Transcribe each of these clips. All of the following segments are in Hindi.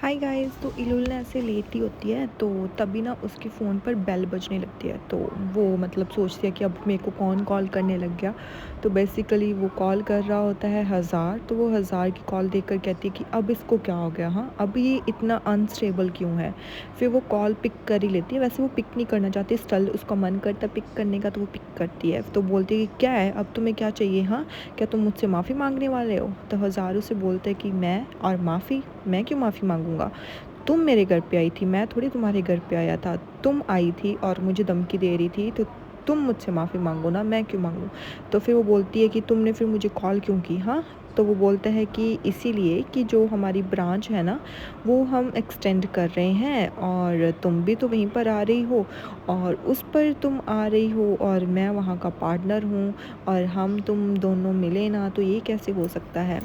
Hi guys. तो इलुल ने ऐसे लेटी होती है तो तभी ना उसके फ़ोन पर बेल बजने लगती है। तो वो मतलब सोचती है कि अब मेरे को कौन कॉल करने लग गया। तो बेसिकली वो कॉल कर रहा होता है हज़ार। तो वो हज़ार की कॉल देखकर कहती है कि अब इसको क्या हो गया, हाँ अब ये इतना अनस्टेबल क्यों है। फिर वो कॉल पिक कर ही लेती है। वैसे वो पिक नहीं करना चाहती, स्टिल उसका मन करता है पिक करने का तो वो पिक करती है। तो बोलती है कि क्या है, अब तुम्हें क्या चाहिए, हाँ क्या तुम मुझसे माफ़ी मांगने वाले हो। तो हज़ार उसे बोलता है कि मैं और माफ़ी, मैं क्यों माफ़ी मांगूंगा। तुम मेरे घर पे आई थी, मैं थोड़ी तुम्हारे घर पे आया था। तुम आई थी और मुझे धमकी दे रही थी तो तुम मुझसे माफ़ी मांगो ना, मैं क्यों मांगूँ। तो फिर वो बोलती है कि तुमने फिर मुझे कॉल क्यों की, हाँ। तो वो बोलता है कि इसीलिए कि जो हमारी ब्रांच है ना वो हम एक्सटेंड कर रहे हैं और तुम भी तो वहीं पर आ रही हो और उस पर तुम आ रही हो और मैं वहाँ का पार्टनर हूँ और हम तुम दोनों मिले ना, तो ये कैसे हो सकता है।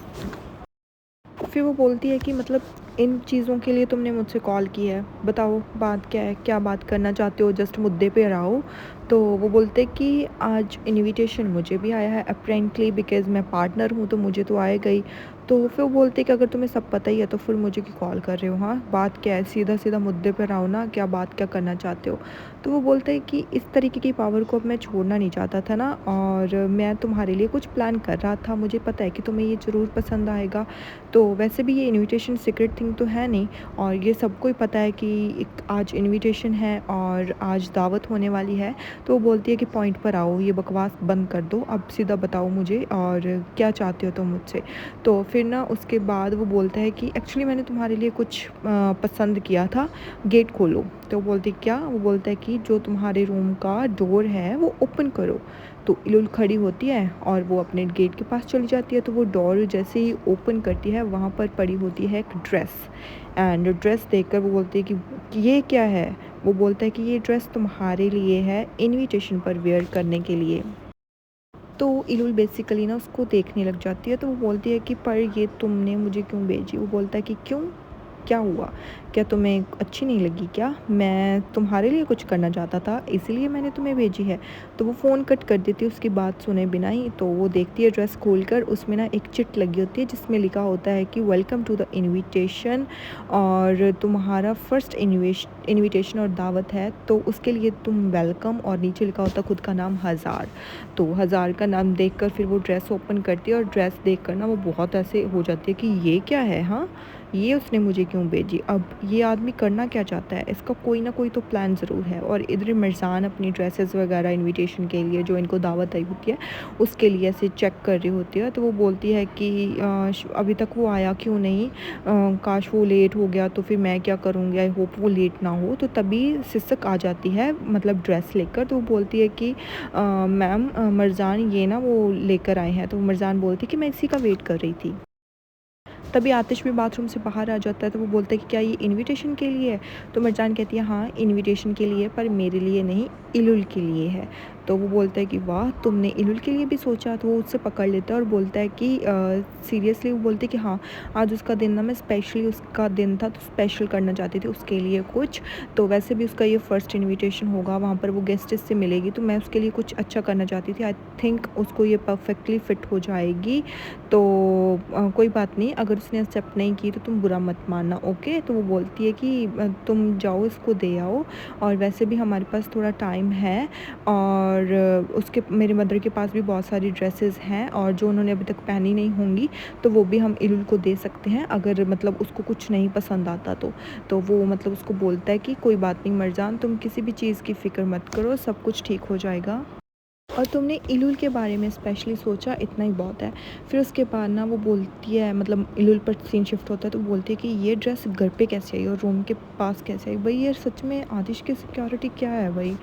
फिर वो बोलती है कि मतलब इन चीज़ों के लिए तुमने मुझसे कॉल की है, बताओ बात क्या है, क्या बात करना चाहते हो, जस्ट मुद्दे पे रहो। तो वो बोलते कि आज इनविटेशन मुझे भी आया है अप्रेंटली, बिकॉज़ मैं पार्टनर हूँ तो मुझे तो आएगा ही। तो फिर वो बोलते कि अगर तुम्हें सब पता ही है तो फिर मुझे क्यों कॉल कर रहे हो, हाँ बात क्या है, सीधा सीधा मुद्दे पे रहो ना, क्या बात क्या करना चाहते हो। तो वो बोलते हैं कि इस तरीके की पावर को अब मैं छोड़ना नहीं चाहता था ना, और मैं तुम्हारे लिए कुछ प्लान कर रहा था, मुझे पता है कि तुम्हें ये ज़रूर पसंद आएगा। तो वैसे भी ये इनविटेशन सीक्रेट थिंग तो है नहीं और ये सबको ही पता है कि एक आज इनविटेशन है और आज दावत होने वाली है। तो वो बोलती है कि पॉइंट पर आओ, ये बकवास बंद कर दो, अब सीधा बताओ मुझे और क्या चाहते हो तुम मुझसे। तो फिर ना उसके बाद वो बोलता है कि एक्चुअली मैंने तुम्हारे लिए कुछ पसंद किया था, गेट खोलो। तो वो बोलती क्या, वो बोलता है कि जो तुम्हारे रूम का डोर है वो ओपन करो। तो इलुल खड़ी होती है और वो अपने गेट के पास चली जाती है। तो वो डोर जैसे ही ओपन करती है वहाँ पर पड़ी होती है एक ड्रेस। एंड ड्रेस देखकर वो बोलती है कि ये क्या है। वो बोलता है कि ये ड्रेस तुम्हारे लिए है, इनविटेशन पर वेयर करने के लिए। तो इलुल बेसिकली ना उसको देखने लग जाती है। तो वो बोलती है कि पर ये तुमने मुझे क्यों भेजी। वो बोलता है कि क्यों, क्या हुआ, क्या तुम्हें अच्छी नहीं लगी क्या, मैं तुम्हारे लिए कुछ करना चाहता था इसीलिए मैंने तुम्हें भेजी है। तो वो फ़ोन कट कर देती है उसकी बात सुने बिना ही। तो वो देखती है ड्रेस खोल कर, उसमें ना एक चिट लगी होती है जिसमें लिखा होता है कि वेलकम टू द इनविटेशन और तुम्हारा फर्स्ट इनविटेशन और दावत है तो उसके लिए तुम वेलकम, और नीचे लिखा होता है खुद का नाम हज़ार। तो हज़ार का नाम देखकर फिर वो ड्रेस ओपन करती है और ड्रेस देखकर ना वो बहुत ऐसे हो जाती है कि ये क्या है, हाँ ये उसने मुझे क्यों भेजी, अब ये आदमी करना क्या चाहता है, इसका कोई ना कोई तो प्लान ज़रूर है। और इधर मिर्ज़ान अपनी ड्रेसेस वगैरह इनविटेशन के लिए जो इनको दावत आई होती है उसके लिए ऐसे चेक कर रही होती है। तो वो बोलती है कि अभी तक वो आया क्यों नहीं, काश वो लेट हो गया तो फिर मैं क्या करूँगी, आई होप वो लेट ना हो। तो तभी सिसक आ जाती है मतलब ड्रेस लेकर। तो वो बोलती है कि मैम मिर्ज़ान ये ना वो लेकर आए हैं। तो मिर्ज़ान बोलती है कि मैं इसी का वेट कर रही थी। तभी आतिश भी बाथरूम से बाहर आ जाता है। तो वो बोलता है कि क्या ये इनविटेशन के लिए है। तो मिर्जान कहती है हाँ इनविटेशन के लिए, पर मेरे लिए नहीं, इलुल के लिए है। तो वो बोलता है कि वाह तुमने इलुल के लिए भी सोचा। तो वो उससे पकड़ लेता है और बोलता है कि सीरियसली। वो बोलते हैं कि हाँ आज उसका दिन ना, मैं स्पेशली उसका दिन था तो स्पेशल करना चाहती थी उसके लिए कुछ। तो वैसे भी उसका ये फर्स्ट इनविटेशन होगा, वहाँ पर वो गेस्टेस से मिलेगी, तो मैं उसके लिए कुछ अच्छा करना चाहती थी। आई थिंक उसको ये परफेक्टली फ़िट हो जाएगी। तो कोई बात नहीं, अगर उसने एक्सेप्ट नहीं की तो तुम बुरा मत मानना, ओके। तो वो बोलती है कि तुम जाओ इसको दे आओ, और वैसे भी हमारे पास थोड़ा टाइम है और उसके मेरे मदर के पास भी बहुत सारी ड्रेसेस हैं और जो उन्होंने अभी तक पहनी नहीं होंगी तो वो भी हम इलुल को दे सकते हैं अगर मतलब उसको कुछ नहीं पसंद आता तो वो मतलब उसको बोलता है कि कोई बात नहीं मरजान, तुम किसी भी चीज़ की फ़िक्र मत करो, सब कुछ ठीक हो जाएगा और तुमने इलुल के बारे में स्पेशली सोचा, इतना ही बहुत है। फिर उसके बाद ना वो बोलती है, मतलब इलुल पर सीन शिफ्ट होता है तो वो बोलती है कि ये ड्रेस घर पे कैसे आई और रूम के पास कैसे आई। भाई यार सच में आतिश की सिक्योरिटी क्या है भाई,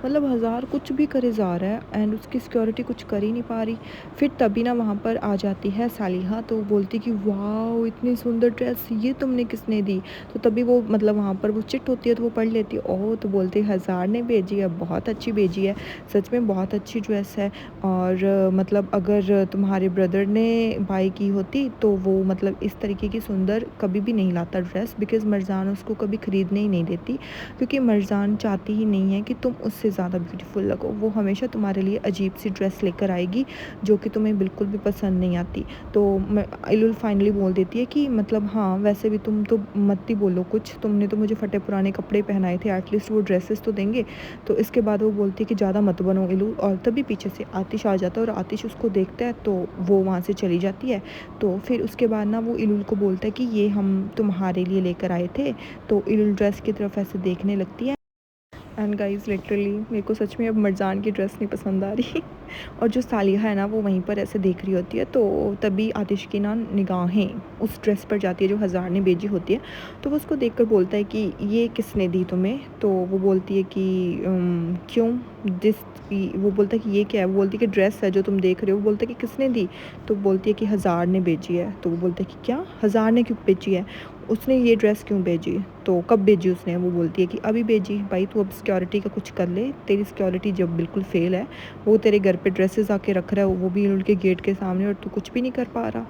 मतलब हज़ार कुछ भी करे जा रहा है एंड उसकी सिक्योरिटी कुछ कर ही नहीं पा रही। फिर तभी ना वहाँ पर आ जाती है सालिहा। तो वो बोलती कि वाह इतनी सुंदर ड्रेस ये तुमने किसने दी। तो तभी वो मतलब वहाँ पर वो चिट होती है तो वो पढ़ लेती है, ओह तो बोलती है हज़ार ने भेजी है, बहुत अच्छी भेजी है, सच में बहुत अच्छी ड्रेस है और मतलब अगर तुम्हारे ब्रदर ने बाई की होती तो वो मतलब इस तरीके की सुंदर कभी भी नहीं लाता ड्रेस, बिकॉज़ मरजान उसको कभी ख़रीदने ही नहीं देती, क्योंकि मरजान चाहती ही नहीं है कि तुम उससे ज़्यादा ब्यूटीफुल लगो। वो हमेशा तुम्हारे लिए अजीब सी ड्रेस लेकर आएगी जो कि तुम्हें बिल्कुल भी पसंद नहीं आती। तो इलुल फाइनली बोल देती है कि मतलब हाँ, वैसे भी तुम तो मत ही बोलो कुछ, तुमने तो मुझे फटे पुराने कपड़े पहनाए थे, एटलीस्ट वो ड्रेसेस तो देंगे। तो इसके बाद वो बोलती है कि ज़्यादा मत बनो इलू, और तभी पीछे से आतिश आ जाता है और आतिश उसको देखता है तो वो वहाँ से चली जाती है। तो फिर उसके बाद ना वो इलुल को बोलता है कि ये हम तुम्हारे लिए लेकर आए थे। तो इलुल ड्रेस की तरफ ऐसे देखने लगती है। एंड गाइज़ लिटरली मेरे को सच में अब मरजान की ड्रेस नहीं पसंद आ रही और जो सालिहा है ना वो वहीं पर ऐसे देख रही होती है, तो तभी आतिश की ना निगाहें उस ड्रेस पर जाती है जो हज़ार ने भेजी होती है। तो वो उसको देखकर बोलता है कि ये किसने दी तुम्हें? तो वो बोलती है कि क्यों जिस वो बोलता है कि ये क्या है? वो बोलती है कि ड्रेस है जो तुम देख रहे हो। वो बोलता है कि किसने दी? तो बोलती है कि हज़ार ने भेजी है। तो वो बोलता है कि क्या हज़ार ने क्यों भेजी है? उसने ये ड्रेस क्यों भेजी? तो कब भेजी उसने? वो बोलती है कि अभी भेजी। भाई तू अब सिक्योरिटी का कुछ कर ले, तेरी सिक्योरिटी जब बिल्कुल फ़ेल है। वो तेरे घर पे ड्रेसेस आके रख रहा है, वो भी उनके गेट के सामने, और तू कुछ भी नहीं कर पा रहा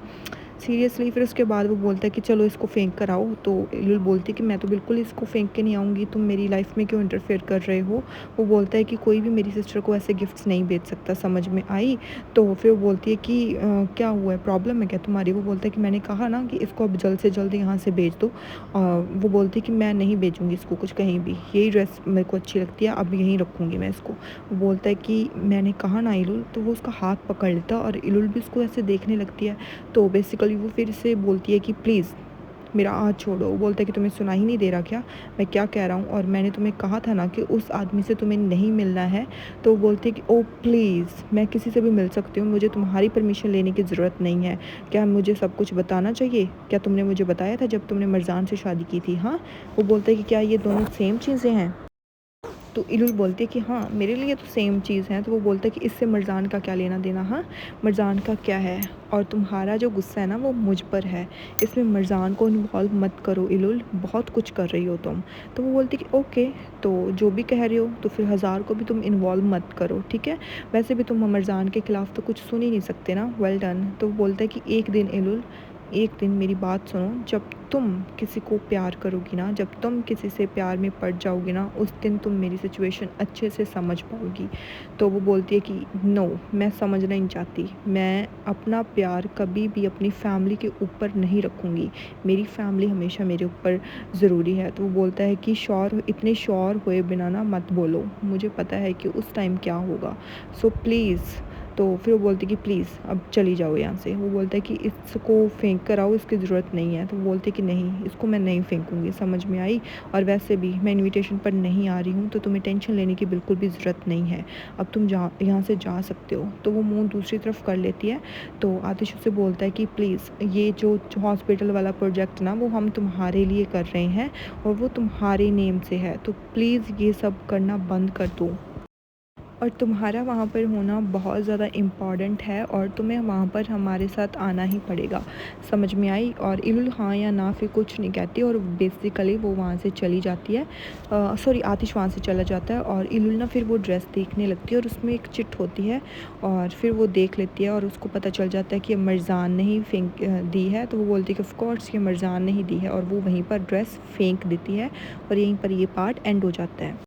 सीरियसली। फिर उसके बाद वो बोलता है कि चलो इसको फेंक कर आओ। तो इलुल बोलती है कि मैं तो बिल्कुल इसको फेंक के नहीं आऊँगी, तुम मेरी लाइफ में क्यों इंटरफेयर कर रहे हो? वो बोलता है कि कोई भी मेरी सिस्टर को ऐसे गिफ्ट्स नहीं भेज सकता, समझ में आई? तो फिर वो बोलती है कि क्या हुआ है, प्रॉब्लम है क्या तुम्हारी? वो बोलता है कि मैंने कहा ना कि इसको अब जल्द से जल्द यहाँ से भेज दो। वो बोलती है कि मैं नहीं भेजूँगी इसको कुछ कहीं भी, यही ड्रेस मेरे को अच्छी लगती है, अब यहीं रखूँगी मैं इसको। वो बोलता है कि मैंने कहा ना इलुल। तो वो उसका हाथ पकड़ लेता है और इलुल भी उसको ऐसे देखने लगती है। तो बेसिकली वो फिर से बोलती है कि प्लीज़ मेरा हाथ छोड़ो। वो बोलता है कि तुम्हें सुना ही नहीं दे रहा क्या मैं क्या कह रहा हूँ, और मैंने तुम्हें कहा था ना कि उस आदमी से तुम्हें नहीं मिलना है। तो वो बोलती है कि ओ प्लीज़ मैं किसी से भी मिल सकती हूँ, मुझे तुम्हारी परमिशन लेने की ज़रूरत नहीं है। क्या मुझे सब कुछ बताना चाहिए? क्या तुमने मुझे बताया था जब तुमने मरजान से शादी की थी? हाँ। वो बोलता है कि क्या ये दोनों सेम चीज़ें हैं? तो इलुल बोलती है कि हाँ मेरे लिए तो सेम चीज़ है। तो वो बोलता है कि इससे मरजान का क्या लेना देना? हाँ, मरजान का क्या है? और तुम्हारा जो गुस्सा है ना वो मुझ पर है, इसमें मरजान को इन्वॉल्व मत करो इलुल, बहुत कुछ कर रही हो तुम। तो वो बोलती है कि ओके, तो जो भी कह रही हो तो फिर हज़ार को भी तुम इन्वॉल्व मत करो, ठीक है? वैसे भी तुम मरजान के ख़िलाफ़ तो कुछ सुन ही नहीं सकते ना, वेल डन। तो वो बोलता है कि एक दिन इलुल, एक दिन मेरी बात सुनो, जब तुम किसी को प्यार करोगी ना, जब तुम किसी से प्यार में पड़ जाओगी ना, उस दिन तुम मेरी सिचुएशन अच्छे से समझ पाओगी। तो वो बोलती है कि नो, मैं समझना नहीं चाहती, मैं अपना प्यार कभी भी अपनी फैमिली के ऊपर नहीं रखूँगी, मेरी फैमिली हमेशा मेरे ऊपर ज़रूरी है। तो वो बोलता है कि श्योर, इतने श्योर हुए बिना ना मत बोलो, मुझे पता है कि उस टाइम क्या होगा, सो प्लीज़। तो फिर वो बोलती है कि प्लीज़ अब चली जाओ यहाँ से। वो बोलता है कि इसको फेंक कर आओ, इसकी ज़रूरत नहीं है। तो वो बोलती है कि नहीं, इसको मैं नहीं फेंकूँगी, समझ में आई? और वैसे भी मैं इनविटेशन पर नहीं आ रही हूँ, तो तुम्हें टेंशन लेने की बिल्कुल भी ज़रूरत नहीं है, अब तुम जा यहाँ से जा सकते हो। तो वो मुँह दूसरी तरफ कर लेती है। तो आतिश उससे बोलता है कि प्लीज़ ये जो हॉस्पिटल वाला प्रोजेक्ट ना वो हम तुम्हारे लिए कर रहे हैं और वो तुम्हारे नेम से है, तो प्लीज़ ये सब करना बंद कर दो, और तुम्हारा वहाँ पर होना बहुत ज़्यादा इम्पॉर्टेंट है और तुम्हें वहाँ पर हमारे साथ आना ही पड़ेगा, समझ में आई? और इलुल हाँ या ना फिर कुछ नहीं कहती और बेसिकली वो वहाँ से चली जाती है। सॉरी, आतिश वहाँ से चला जाता है और इलुल ना फिर वो ड्रेस देखने लगती है और उसमें एक चिट होती है और फिर वो देख लेती है और उसको पता चल जाता है कि ये मरजान ने ही फेंक दी है। तो वो बोलती है कि ऑफकोर्स ये मरजान ने ही दी है, और वो वहीं पर ड्रेस फेंक देती है और यहीं पर ये पार्ट एंड हो जाता है।